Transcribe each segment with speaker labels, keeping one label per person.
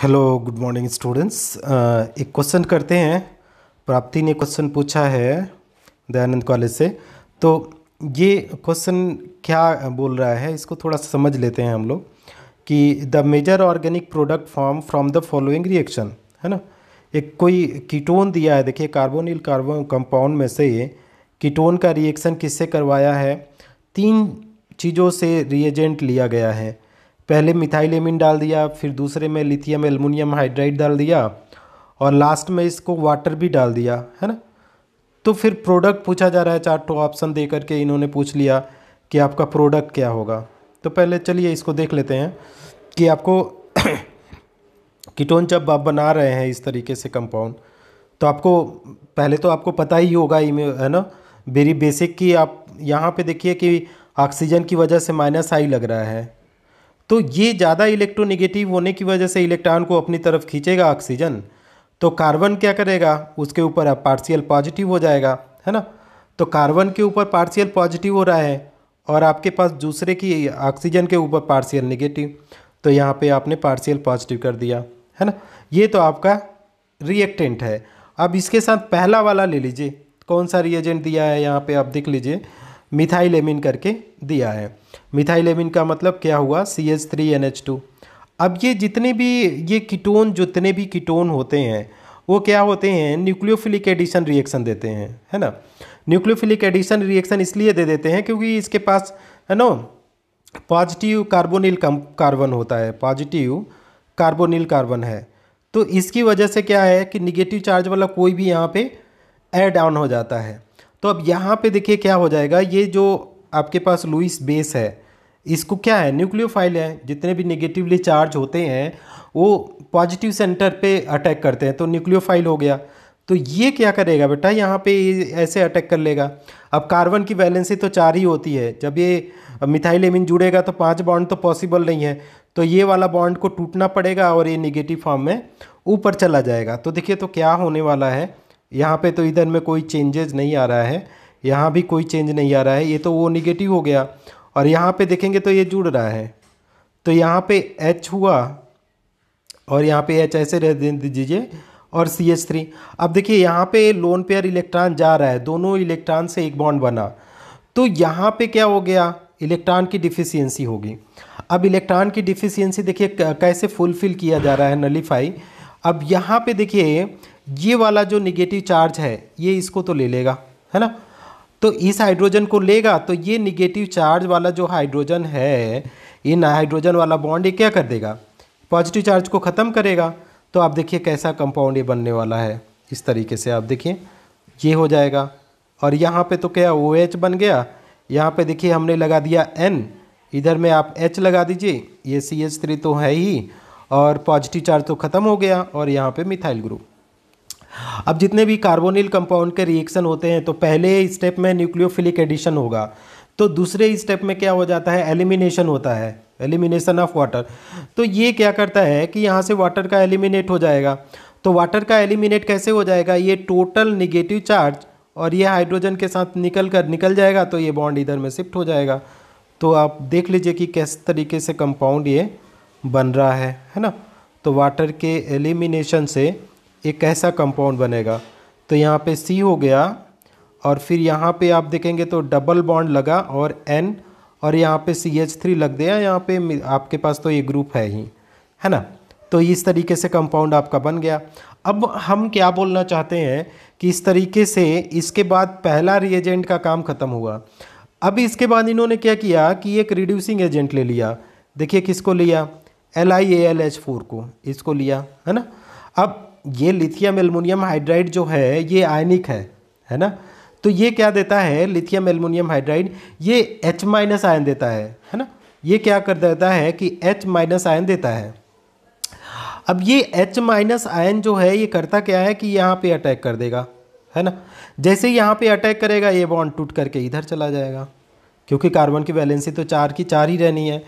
Speaker 1: Hello good morning students. एक question करते हैं। प्राप्ति ने क्वेश्चन पूछा है दयानंद कॉलेज से। तो ये क्वेश्चन क्या बोल रहा है इसको थोड़ा समझ लेते हैं हम लोग कि the major organic product form from the following reaction, है ना। एक कोई कीटोन दिया है, देखिए कार्बोनिल कार्बन कंपाउंड में से ये कीटोन का रिएक्शन किससे करवाया है। तीन चीज़ों से रिएजेंट लिया गया है। पहले मिथाइल एमीन डाल दिया, फिर दूसरे में लिथियम एल्युमिनियम हाइड्राइड डाल दिया और लास्ट में इसको वाटर भी डाल दिया, है ना। तो फिर प्रोडक्ट पूछा जा रहा है, चार तो ऑप्शन दे करके इन्होंने पूछ लिया कि आपका प्रोडक्ट क्या होगा। तो पहले चलिए इसको देख लेते हैं कि आपको कीटोन जब आप बना रहे हैं इस तरीके से कंपाउंड, तो आपको पहले तो आपको पता ही होगा, है ना, वेरी बेसिक कि आप यहाँ पे देखिए कि ऑक्सीजन की वजह से माइनस आई लग रहा है। तो ये ज़्यादा इलेक्ट्रोनेगेटिव होने की वजह से इलेक्ट्रॉन को अपनी तरफ खींचेगा ऑक्सीजन, तो कार्बन क्या करेगा, उसके ऊपर अब पार्शियल पॉजिटिव हो जाएगा, है ना। तो कार्बन के ऊपर पार्शियल पॉजिटिव हो रहा है और आपके पास दूसरे की ऑक्सीजन के ऊपर पार्शियल नेगेटिव, तो यहाँ पे आपने पार्शियल पॉजिटिव कर दिया, है ना। ये तो आपका रिएक्टेंट है। अब इसके साथ पहला वाला ले लीजिए, कौन सा रिएजेंट दिया है यहाँ पे आप देख लीजिए, मिथाइल एमीन करके दिया है। मिथाइल एमीन का मतलब क्या हुआ, CH3NH2। अब ये जितने भी ये कीटोन जितने भी कीटोन होते हैं वो क्या होते हैं, न्यूक्लियोफिलिक एडिशन रिएक्शन देते हैं, है ना। न्यूक्लियोफिलिक एडिशन रिएक्शन इसलिए दे देते हैं क्योंकि इसके पास, है ना, पॉजिटिव कार्बोनिल कार्बन होता है, पॉजिटिव कार्बोनिल कार्बन है। तो इसकी वजह से क्या है कि निगेटिव चार्ज वाला कोई भी यहाँ पे ऐड ऑन हो जाता है। तो अब यहाँ पे देखिए क्या हो जाएगा, ये जो आपके पास लुईस बेस है इसको क्या है, न्यूक्लियोफाइल है। जितने भी निगेटिवली चार्ज होते हैं वो पॉजिटिव सेंटर पे अटैक करते हैं, तो न्यूक्लियोफाइल हो गया। तो ये क्या करेगा बेटा, यहाँ पे ऐसे अटैक कर लेगा। अब कार्बन की वैलेंसी तो 4 ही होती है, जब ये मिथाइल एमीन जुड़ेगा तो 5 बॉन्ड तो पॉसिबल नहीं है, तो ये वाला बॉन्ड को टूटना पड़ेगा और ये निगेटिव फॉर्म में ऊपर चला जाएगा। तो देखिए तो क्या होने वाला है यहाँ पे, तो इधर में कोई चेंजेस नहीं आ रहा है, यहाँ भी कोई चेंज नहीं आ रहा है, ये तो वो निगेटिव हो गया। और यहाँ पे देखेंगे तो ये जुड़ रहा है, तो यहाँ पे H हुआ और यहाँ पे H ऐसे रह दीजिए और CH3। अब देखिए यहाँ पे लोन पेयर इलेक्ट्रॉन जा रहा है, दोनों इलेक्ट्रॉन से एक बॉन्ड बना, तो यहाँ पे क्या हो गया, इलेक्ट्रॉन की डिफिशियंसी होगी। अब इलेक्ट्रॉन की डिफिशियंसी देखिए कैसे फुलफिल किया जा रहा है, नलीफाई। अब यहाँ पे देखिए ये वाला जो निगेटिव चार्ज है ये इसको तो ले लेगा, है ना। तो इस हाइड्रोजन को लेगा, तो ये निगेटिव चार्ज वाला जो हाइड्रोजन है, इन हाइड्रोजन वाला बॉन्ड ये क्या कर देगा, पॉजिटिव चार्ज को ख़त्म करेगा। तो आप देखिए कैसा कंपाउंड ये बनने वाला है, इस तरीके से आप देखिए ये हो जाएगा। और यहाँ पे तो क्या OH बन गया, यहाँ पे देखिए हमने लगा दिया N, इधर में आप H लगा दीजिए, ये CH3 तो है ही और पॉजिटिव चार्ज तो ख़त्म हो गया और यहाँ पे मिथाइल ग्रुप। अब जितने भी कार्बोनिल कंपाउंड के रिएक्शन होते हैं तो पहले स्टेप में न्यूक्लियोफिलिक एडिशन होगा, तो दूसरे स्टेप में क्या हो जाता है, एलिमिनेशन होता है, एलिमिनेशन ऑफ वाटर। तो ये क्या करता है कि यहाँ से वाटर का एलिमिनेट हो जाएगा। तो वाटर का एलिमिनेट कैसे हो जाएगा, ये टोटल निगेटिव चार्ज और ये हाइड्रोजन के साथ निकल जाएगा, तो ये बॉन्ड इधर में शिफ्ट हो जाएगा। तो आप देख लीजिए कि किस तरीके से कंपाउंड ये बन रहा है ना। तो वाटर के एलिमिनेशन से एक ऐसा कंपाउंड बनेगा। तो यहाँ पे C हो गया और फिर यहाँ पे आप देखेंगे तो डबल बॉन्ड लगा और N और यहाँ पे CH3 लग गया, यहाँ पे आपके पास तो ये ग्रुप है ही, है ना। तो इस तरीके से कंपाउंड आपका बन गया। अब हम क्या बोलना चाहते हैं कि इस तरीके से इसके बाद पहला रिएजेंट का काम खत्म हुआ। अब इसके बाद इन्होंने क्या किया कि एक रिड्यूसिंग एजेंट ले लिया। देखिए किसको लिया, LiAlH4 को, इसको लिया, है ना। अब ये लिथियम एल्युमिनियम हाइड्राइड जो है ये आयनिक है ना। तो ये क्या देता है, लिथियम एल्युमिनियम हाइड्राइड ये H- आयन देता है ना। ये क्या कर देता है कि H- आयन देता है। अब ये H- आयन जो है ये करता क्या है कि यहाँ पे अटैक कर देगा, है ना। जैसे ही यहाँ पे अटैक करेगा ये बॉन्ड टूट करके इधर चला जाएगा, क्योंकि कार्बन की वैलेंसी तो 4 की 4 ही रहनी है।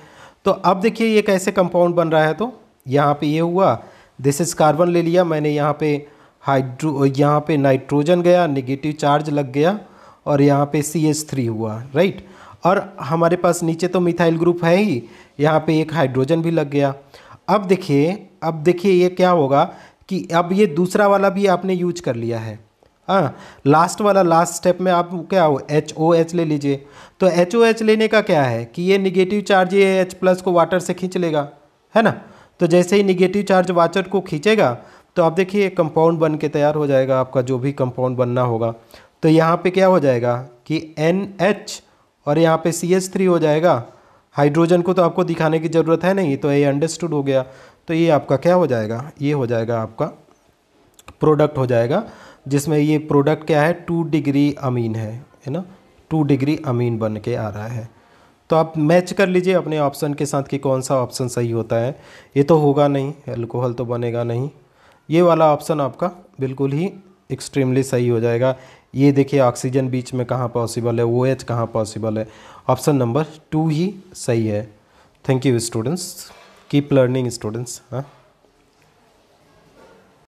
Speaker 1: तो अब देखिए ये कैसे कंपाउंड बन रहा है, तो यहाँ पे ये हुआ, दिस इज कार्बन ले लिया मैंने, यहाँ पे नाइट्रोजन गया, निगेटिव चार्ज लग गया और यहाँ पे CH3 हुआ, राइट। और हमारे पास नीचे तो मिथाइल ग्रुप है ही, यहाँ पे एक हाइड्रोजन भी लग गया। अब देखिए ये क्या होगा कि अब ये दूसरा वाला भी आपने यूज कर लिया है। हाँ, लास्ट स्टेप में आप क्या हो, HOH ले लीजिए। तो HOH लेने का क्या है कि ये निगेटिव चार्ज ये H+ को वाटर से खींच लेगा, है ना। तो जैसे ही निगेटिव चार्ज वाटर को खींचेगा तो आप देखिए कंपाउंड बन के तैयार हो जाएगा, आपका जो भी कंपाउंड बनना होगा। तो यहाँ पे क्या हो जाएगा कि NH और यहाँ पे CH3 हो जाएगा। हाइड्रोजन को तो आपको दिखाने की ज़रूरत है नहीं, तो ये अंडरस्टूड हो गया। तो ये आपका क्या हो जाएगा, ये हो जाएगा आपका प्रोडक्ट हो जाएगा, जिसमें ये प्रोडक्ट क्या है, 2 डिग्री अमीन है ना, 2 डिग्री अमीन बन के आ रहा है। तो आप मैच कर लीजिए अपने ऑप्शन के साथ कि कौन सा ऑप्शन सही होता है। ये तो होगा नहीं, अल्कोहल तो बनेगा नहीं। ये वाला ऑप्शन आपका बिल्कुल ही एक्सट्रीमली सही हो जाएगा। ये देखिए ऑक्सीजन बीच में कहाँ पॉसिबल है, OH कहाँ पॉसिबल है, ऑप्शन नंबर 2 ही सही है। Thank you students, keep learning students. हाँ।